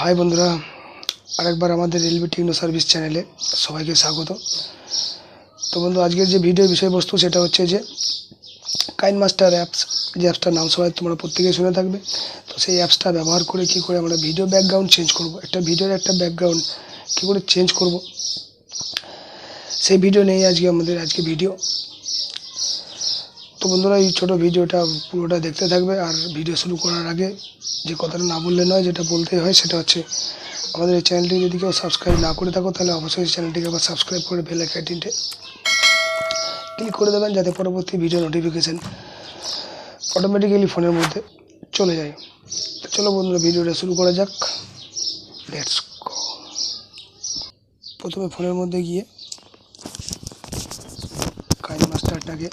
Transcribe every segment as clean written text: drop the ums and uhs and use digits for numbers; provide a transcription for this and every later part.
High বন্ধুরা, আরেকবার আমাদের রেলওয়ে টেকনো সার্ভিস চ্যানেলে সবাইকে স্বাগত। তো বন্ধু, আজকের যে ভিডিওর বিষয়বস্তু সেটা হচ্ছে যে কাইনমাস্টার অ্যাপস, যে অ্যাপসটার নাম সবাই তোমরা প্রত্যেকেই শুনে থাকবে। তো সেই অ্যাপসটা ব্যবহার করে কী করে আমরা ভিডিও ব্যাকগ্রাউন্ড চেঞ্জ করব, একটা ভিডিওর একটা ব্যাকগ্রাউন্ড কী করে চেঞ্জ করব, সেই ভিডিও নিয়ে আজকে ভিডিও। তো বন্ধুরা, এই ছোটো ভিডিওটা পুরোটা দেখতে থাকবে। আর ভিডিও শুরু করার আগে যে কথাটা না বললে নয়, যেটা বলতে হয় সেটা হচ্ছে আমাদের এই চ্যানেলটি যদি কেউ সাবস্ক্রাইব না করে থাকো তাহলে অবশ্যই চ্যানেলটিকে আবার সাবস্ক্রাইব করে বেল আইকনটিতে ক্লিক করে দেবেন, যাতে পরবর্তী ভিডিও নোটিফিকেশান অটোমেটিক্যালি ফোনের মধ্যে চলে যায়। তো চলো বন্ধুরা, ভিডিওটা শুরু করা যাক। Let's go. প্রথমে ফোনের মধ্যে গিয়ে কাইনমাস্টারটাকে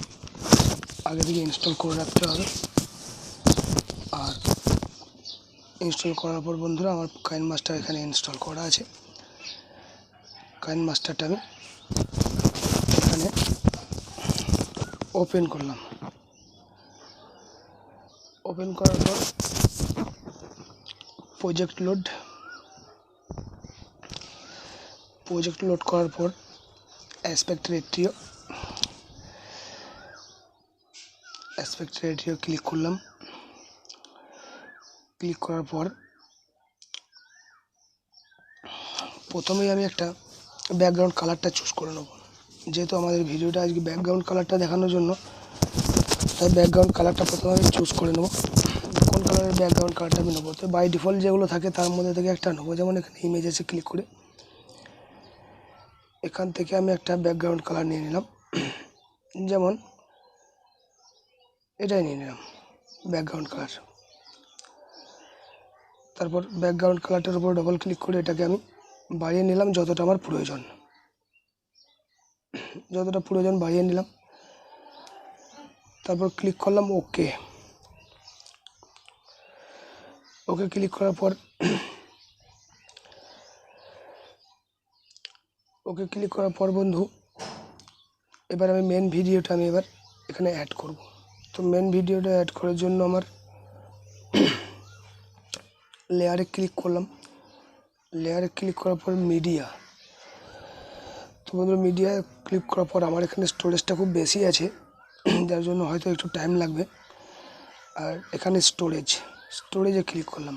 আগে থেকে ইনস্টল করে রাখতে হবে। আর ইনস্টল করার পর বন্ধুরা, আমার কাইনমাস্টার এখানে ইনস্টল করা আছে। কাইনমাস্টারটা আমি এখানে ওপেন করলাম। ওপেন করার পর প্রজেক্ট লোড করার পর অ্যাসপেক্ট রেটিও ক্লিক করলাম। ক্লিক করার পর প্রথমেই আমি একটা ব্যাকগ্রাউন্ড কালারটা চুজ করে নেব। যেহেতু আমাদের ভিডিওটা আজকে ব্যাকগ্রাউন্ড কালারটা দেখানোর জন্য, তাই ব্যাকগ্রাউন্ড কালারটা প্রথমে আমি চুজ করে নেব। কোন কালারের ব্যাকগ্রাউন্ড কালারটা আমি নেবো, তো বাই ডিফল্ট যেগুলো থাকে তার মধ্যে থেকে একটা নেবো। যেমন এখানে ইমেজেসে ক্লিক করে এখান থেকে আমি একটা ব্যাকগ্রাউন্ড কালার নিয়ে নিলাম। যেমন এটাই নিয়ে নিলাম ব্যাকগ্রাউন্ড কালার। তারপর ব্যাকগ্রাউন্ড কালারটার উপর ডবল ক্লিক করে এটাকে আমি বাড়িয়ে নিলাম যতটা আমার প্রয়োজন, বাড়িয়ে নিলাম। তারপর ক্লিক করলাম ওকে ক্লিক করার পর বন্ধু, এবার আমি মেন ভিডিওটা আমি এবার এখানে অ্যাড করব। তো মেন ভিডিওটা অ্যাড করার জন্য আমার লেয়ারে ক্লিক করলাম। লেয়ারে ক্লিক করার পর মিডিয়া। তো বন্ধু, মিডিয়া ক্লিক করার পর আমার এখানে স্টোরেজটা খুব বেশি আছে, যার জন্য হয়তো একটু টাইম লাগবে। আর এখানে স্টোরেজে ক্লিক করলাম।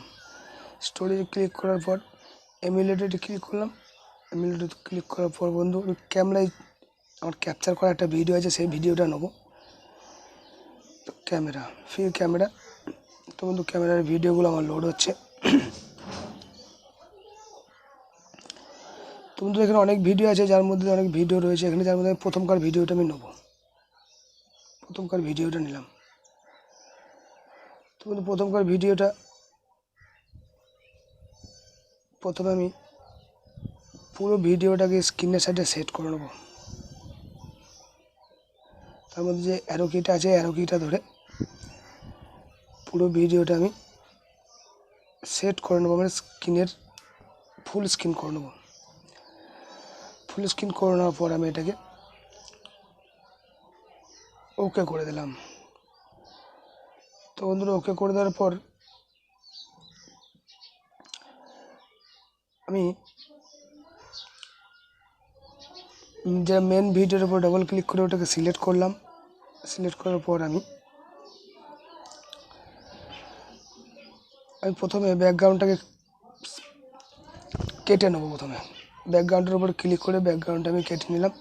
স্টোরেজে ক্লিক করার পর এমুলেটরে ক্লিক করলাম। এমুলেটরে ক্লিক করার পর বন্ধু, ক্যামেরায় আমার ক্যাপচার করা একটা ভিডিও আছে, সেই ভিডিওটা নেবো। তো ক্যামেরা। তো বন্ধু, ক্যামেরার ভিডিওগুলো আমার লোড হচ্ছে। তো বন্ধু, এখানে অনেক ভিডিও আছে, যার মধ্যে অনেক ভিডিও রয়েছে এখানে, যার মধ্যে প্রথমকার ভিডিওটা আমি নেবো। প্রথমকার ভিডিওটা নিলাম। তো বন্ধু, প্রথমকার ভিডিওটা প্রথমে আমি পুরো ভিডিওটাকে স্ক্রিনের সাইডে সেট করে নেবো। তার মধ্যে যে অ্যারো কিটা আছে, অ্যারো কিটা ধরে পুরো ভিডিওটা আমি সেট করে নেবো, মানে স্ক্রিনের ফুল স্ক্রিন করে নেবো। ফুল স্ক্রিন করে নেওয়ার পর আমি এটাকে ওকে করে দিলাম। তো বন্ধুরা, ওকে করে দেওয়ার পর আমি যে মেন ভিডিওর উপর ডবল ক্লিক করে ওটাকে সিলেক্ট করলাম। সিলেক্ট করার পর আমি প্রথমে ব্যাকগ্রাউন্ডটাকে কেটে নেবো। প্রথমে ব্যাকগ্রাউন্ডের উপর ক্লিক করে ব্যাকগ্রাউন্ডটা আমি কেটে নিলাম।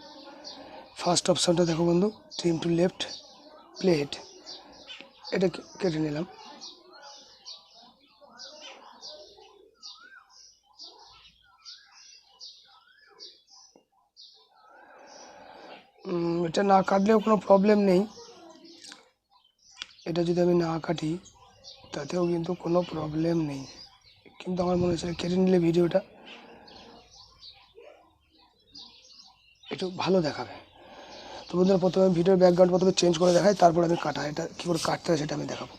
ফার্স্ট অপশানটা দেখো বন্ধু, trim to left play head, এটা কেটে নিলাম। এটা না কাটলেও কোনো প্রবলেম নেই। এটা যদি আমি না কাটি তাতেও কিন্তু কোনো প্রবলেম নেই, কিন্তু আমার মনে হচ্ছে কেটে নিলে ভিডিওটা একটু ভালো দেখাবে। তো বন্ধুরা, প্রথমে ভিডিওর ব্যাকগ্রাউন্ড প্রথমে চেঞ্জ করে দেখাই, তারপর আমি এটা কী করে কাটতে হয় সেটা আমি দেখাবো।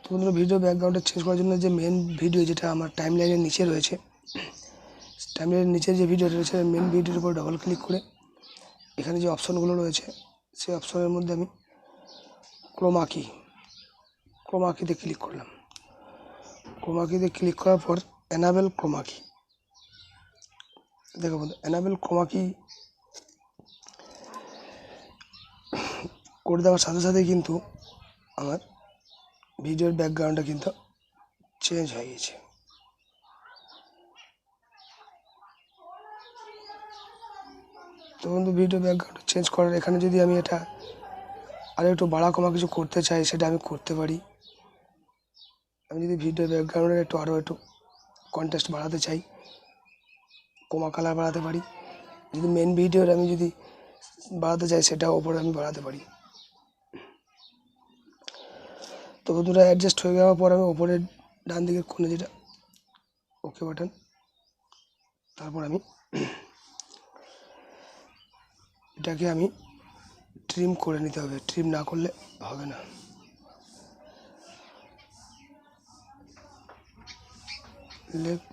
তো বন্ধুরা, ভিডিও ব্যাকগ্রাউন্ডটা চেঞ্জ করার জন্য যে মেন ভিডিও যেটা আমার টাইম লাইনের নিচে রয়েছে, টাইম লাইনের নিচে যে ভিডিওটা রয়েছে, মেন ভিডিওর উপর ডবল ক্লিক করে এখানে যে অপশানগুলো রয়েছে সেই অপশানের মধ্যে আমি ক্রোমা কিতে ক্লিক করলাম। ক্রোমা কিতে ক্লিক করার পর এনাবেল ক্রোমা কি, দেখো বন্ধু এনাবেল ক্রোমা কি করে দেওয়ার সাথে সাথে কিন্তু আমার ভিডিওর ব্যাকগ্রাউন্ডটা কিন্তু চেঞ্জ হয়ে গেছে। তো বন্ধু ভিডিও ব্যাকগ্রাউন্ড চেঞ্জ করার এখানে যদি আমি এটা আরও একটু বাড়া কমা কিছু করতে চাই সেটা আমি করতে পারি। আমি যদি ভিডিও ব্যাকগ্রাউন্ডের আরও একটু কন্ট্রাস্ট বাড়াতে চাই, কমা কালার বাড়াতে পারি। যদি মেন ভিডিওর আমি যদি বাড়াতে চাই সেটা ওপরে আমি বাড়াতে পারি। তো বন্ধুরা অ্যাডজাস্ট হয়ে যাওয়ার পর আমি ওপরে ডান দিকের কোণে যেটা ওকে বাটন, তারপর আমি এটাকে আমি ট্রিম করে নিতে হবে, ট্রিম না করলে হবে না। লেফট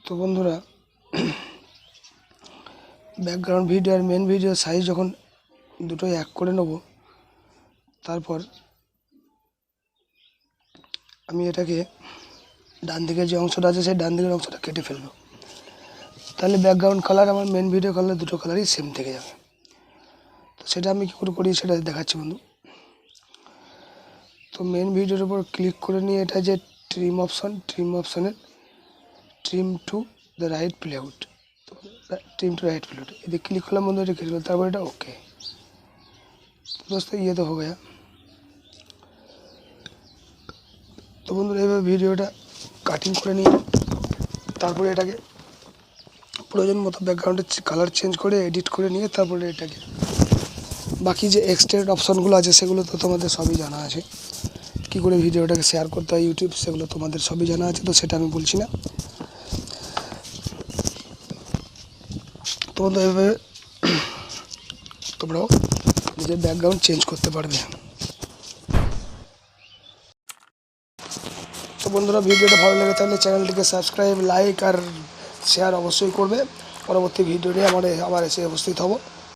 তো বন্ধুরা ব্যাকগ্রাউন্ড ভিডিও আর মেন ভিডিও সাইজ যখন দুটোই এক করে নেব, তারপর আমি এটাকে ডান দিকের যে অংশটা আছে সেই ডান দিকের অংশটা কেটে ফেলবো। তাহলে ব্যাকগ্রাউন্ড কালার আমার মেন ভিডিও কালার দুটো কালারই সেম থেকে যাবে। তো সেটা আমি কী করে করি সেটা দেখাচ্ছি বন্ধু। তো মেন ভিডিওর উপর ক্লিক করে নিয়ে এটা যে ট্রিম অপশন, ট্রিম অপশনের trim to the right playout, trim to right plate ये क्लिक करलाम बंधु, এটা क्लिक তারপর এটা ओके। तो दोस्तों ये तो हो गया। তো বন্ধুরা এইভাবে ভিডিওটা কাটিং করে নিয়ে তারপরে এটাকে প্রয়োজন মতো ব্যাকগ্রাউন্ডের কালার চেঞ্জ করে এডিট করে নিয়ে তারপরে এটাকে বাকি যে এক্সট্রেট অপশনগুলো আছে সেগুলো তো তোমাদের সবই জানা আছে, কী করে ভিডিওটাকে শেয়ার করতে হয় ইউটিউব, সেগুলো তোমাদের সবই জানা আছে, তো সেটা আমি বলছি না। তো বন্ধু এইভাবে তোমরাও নিজের ব্যাকগ্রাউন্ড চেঞ্জ করতে পারবে। তো বন্ধুরা ভিডিওটা ভালো লেগে থাকলে চ্যানেলটিকে সাবস্ক্রাইব, লাইক আর শেয়ার অবশ্যই করবে। পরবর্তী ভিডিও নিয়ে আবার এসে উপস্থিত হব।